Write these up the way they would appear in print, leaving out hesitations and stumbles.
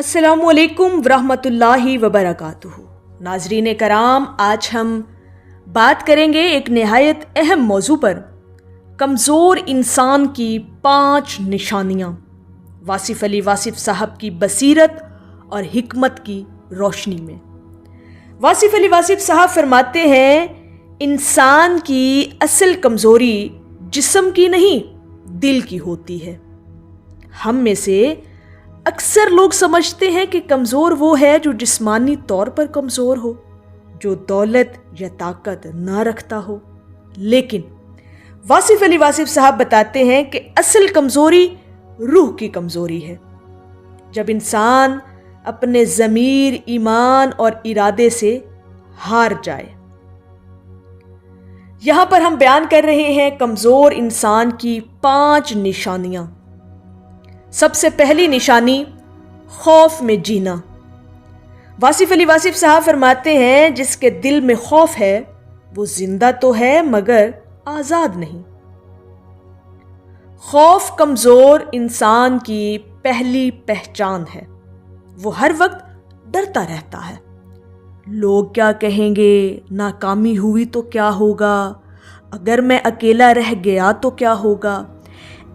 अस्सलामु अलैकुम वरहमतुल्लाहि वबरकातुहू। नाजरीन कराम, आज हम बात करेंगे एक निहायत अहम मौजू पर, कमज़ोर इंसान की 5 निशानियाँ, वासिफ़ अली वासिफ़ साहब की बसीरत और हिकमत की रोशनी में। वासिफ़ अली वासिफ़ साहब फरमाते हैं, इंसान की असल कमज़ोरी जिस्म की नहीं दिल की होती है। हम में से अक्सर लोग समझते हैं कि कमज़ोर वो है जो जिस्मानी तौर पर कमज़ोर हो, जो दौलत या ताकत ना रखता हो। लेकिन वासिफ़ अली वासिफ़ साहब बताते हैं कि असल कमज़ोरी रूह की कमज़ोरी है। जब इंसान अपने ज़मीर, ईमान और इरादे से हार जाए। यहां पर हम बयान कर रहे हैं कमज़ोर इंसान की 5 निशानियां। सबसे पहली निशानी, खौफ में जीना। वासिफ़ अली वासिफ़ साहब फरमाते हैं, जिसके दिल में खौफ है वो जिंदा तो है मगर आजाद नहीं। खौफ कमज़ोर इंसान की पहली पहचान है। वो हर वक्त डरता रहता है, लोग क्या कहेंगे, नाकामी हुई तो क्या होगा, अगर मैं अकेला रह गया तो क्या होगा।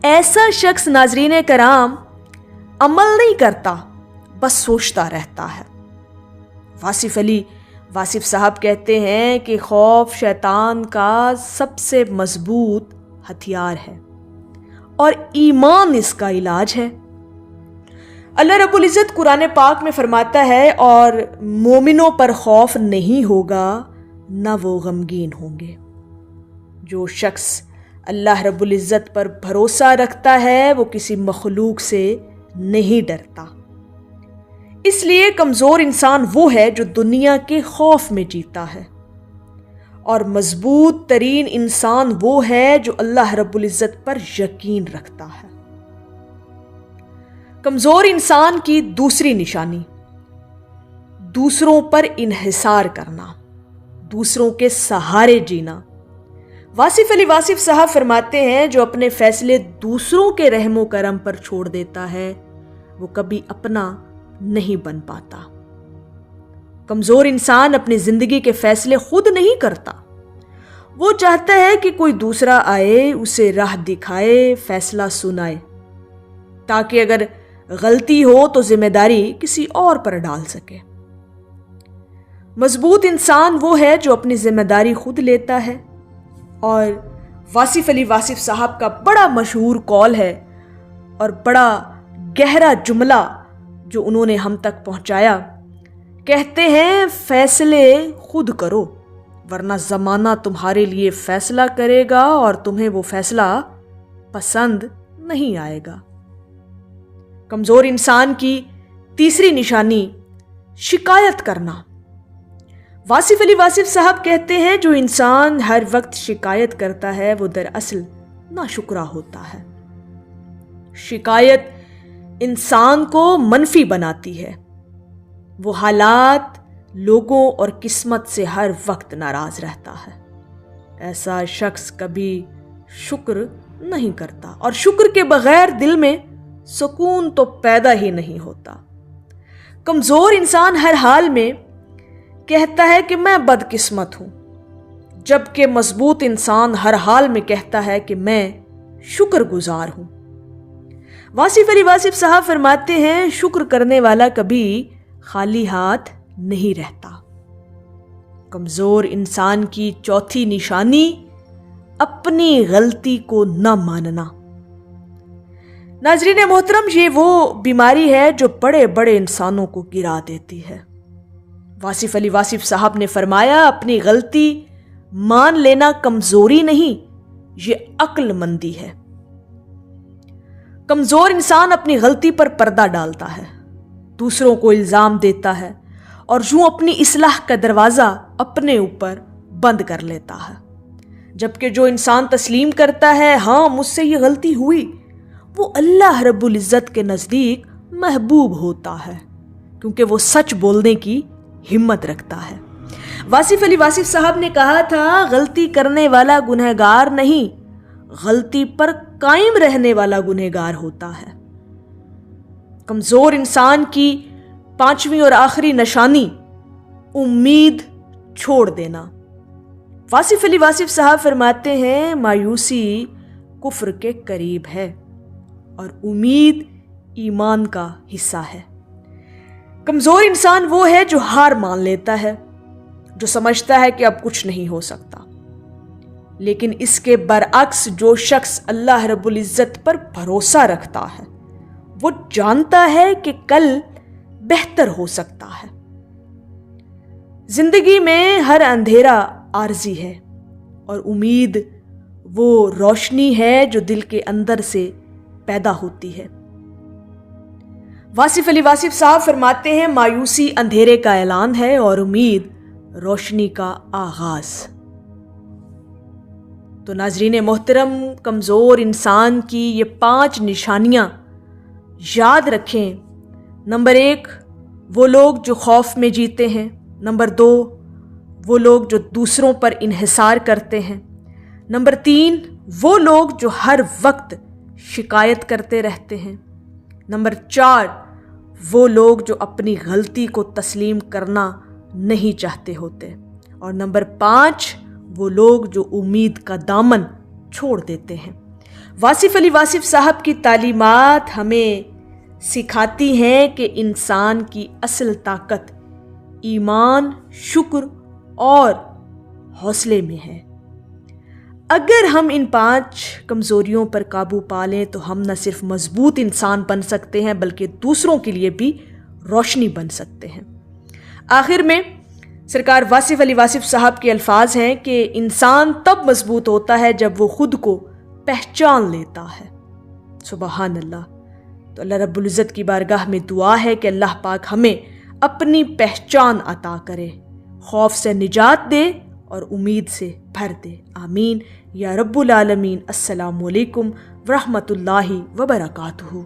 ऐसा शख्स नाजरीन कराम अमल नहीं करता, बस सोचता रहता है। वासिफ़ अली वासिफ़ साहब कहते हैं कि खौफ शैतान का सबसे मजबूत हथियार है और ईमान इसका इलाज है। अल्लाह रब्बुल इज़्ज़त कुरान पाक में फरमाता है, और मोमिनों पर खौफ नहीं होगा ना वो गमगीन होंगे। जो शख्स अल्लाह रब्बुल इज़्ज़त पर भरोसा रखता है वो किसी मखलूक से नहीं डरता। इसलिए कमज़ोर इंसान वो है जो दुनिया के खौफ में जीता है, और मजबूत तरीन इंसान वो है जो अल्लाह रब्बुल इज़्ज़त पर यकीन रखता है। कमज़ोर इंसान की दूसरी निशानी, दूसरों पर इन्हिसार करना, दूसरों के सहारे जीना। वासिफ़ अली वासिफ़ साहब फरमाते हैं, जो अपने फैसले दूसरों के रहमो करम पर छोड़ देता है वो कभी अपना नहीं बन पाता। कमज़ोर इंसान अपनी जिंदगी के फैसले खुद नहीं करता, वो चाहता है कि कोई दूसरा आए, उसे राह दिखाए, फैसला सुनाए, ताकि अगर गलती हो तो जिम्मेदारी किसी और पर डाल सके। मजबूत इंसान वो है जो अपनी जिम्मेदारी खुद लेता है। और वासिफ़ अली वासिफ़ साहब का बड़ा मशहूर कौल है और बड़ा गहरा जुमला जो उन्होंने हम तक पहुंचाया, कहते हैं, फैसले खुद करो वरना ज़माना तुम्हारे लिए फैसला करेगा और तुम्हें वो फैसला पसंद नहीं आएगा। कमज़ोर इंसान की तीसरी निशानी, शिकायत करना। वासिफ़ अली वासिफ़ साहब कहते हैं, जो इंसान हर वक्त शिकायत करता है वो दरअसल नाशुक्रा होता है। शिकायत इंसान को मनफी बनाती है। वो हालात, लोगों और किस्मत से हर वक्त नाराज रहता है। ऐसा शख्स कभी शुक्र नहीं करता, और शुक्र के बगैर दिल में सुकून तो पैदा ही नहीं होता। कमज़ोर इंसान हर हाल में कहता है कि मैं बदकिस्मत हूं, जबकि मजबूत इंसान हर हाल में कहता है कि मैं शुक्रगुजार हूं। वासिफ़ अली वासिफ़ साहब फरमाते हैं, शुक्र करने वाला कभी खाली हाथ नहीं रहता। कमज़ोर इंसान की चौथी निशानी, अपनी गलती को न मानना। नाज़रीन मोहतरम, ये वो बीमारी है जो बड़े बड़े इंसानों को गिरा देती है। वासिफ़ अली वासिफ़ साहब ने फरमाया, अपनी गलती मान लेना कमज़ोरी नहीं, ये अक्लमंदी है। कमज़ोर इंसान अपनी गलती पर पर्दा डालता है, दूसरों को इल्ज़ाम देता है और यूं अपनी इस्लाह का दरवाज़ा अपने ऊपर बंद कर लेता है। जबकि जो इंसान तस्लीम करता है, हाँ मुझसे ये गलती हुई, वो अल्लाह रब्बुल इज़्ज़त के नज़दीक महबूब होता है, क्योंकि वो सच बोलने की हिम्मत रखता है। वासिफ़ अली वासिफ़ साहब ने कहा था, गलती करने वाला गुनहगार नहीं, गलती पर कायम रहने वाला गुनहगार होता है। कमजोर इंसान की 5ਵੀं اور आखिरी निशानी उम्मीद छोड़ देना। वासिफ अली वासिफ साहब फरमाते हैं मायूसी कुफ्र के करीब है और उम्मीद ईमान का हिस्सा है। कमज़ोर इंसान वो है जो हार मान लेता है, जो समझता है कि अब कुछ नहीं हो सकता। लेकिन इसके बरअक्स जो शख्स अल्लाह रब्बुल इज़्ज़त पर भरोसा रखता है, वो जानता है कि कल बेहतर हो सकता है। जिंदगी में हर अंधेरा आर्जी है और उम्मीद वो रोशनी है जो दिल के अंदर से पैदा होती है। वासिफ अली वासिफ साहब फरमाते हैं मायूसी अंधेरे का ऐलान है और उम्मीद रोशनी का आगाज। तो नाजरीन मोहतरम, कमज़ोर इंसान की ये 5 निशानियां याद रखें। नंबर 1, वो लोग जो खौफ में जीते हैं। नंबर 2, वो लोग जो दूसरों पर इन्हिसार करते हैं। नंबर 3, वो लोग जो हर वक्त शिकायत करते रहते हैं। नंबर 4, वो लोग जो अपनी गलती को तस्लीम करना नहीं चाहते होते। और नंबर 5, वो लोग जो उम्मीद का दामन छोड़ देते हैं। वासिफ अली वासिफ साहब की तालीमात हमें सिखाती हैं कि इंसान की असल ताकत ईमान, शुक्र और हौसले में है। अगर हम इन 5 कमज़ोरियों पर काबू पा लें तो हम न सिर्फ मजबूत इंसान बन सकते हैं बल्कि दूसरों के लिए भी रोशनी बन सकते हैं। आखिर में सरकार वासिफ अली वासिफ साहब के अल्फाज हैं कि इंसान तब मजबूत होता है जब वो खुद को पहचान लेता है। सुबहान अल्लाह। तो अल्लाह रब्बुल इज़्ज़त की बारगाह में दुआ है कि अल्लाह पाक हमें अपनी पहचान अता करे, खौफ से निजात दे और उम्मीद से भर दे। आमीन या रब्बुल आलमीन। अस्सलामु अलैकुम व रहमतुल्लाहि व बरकातुहू।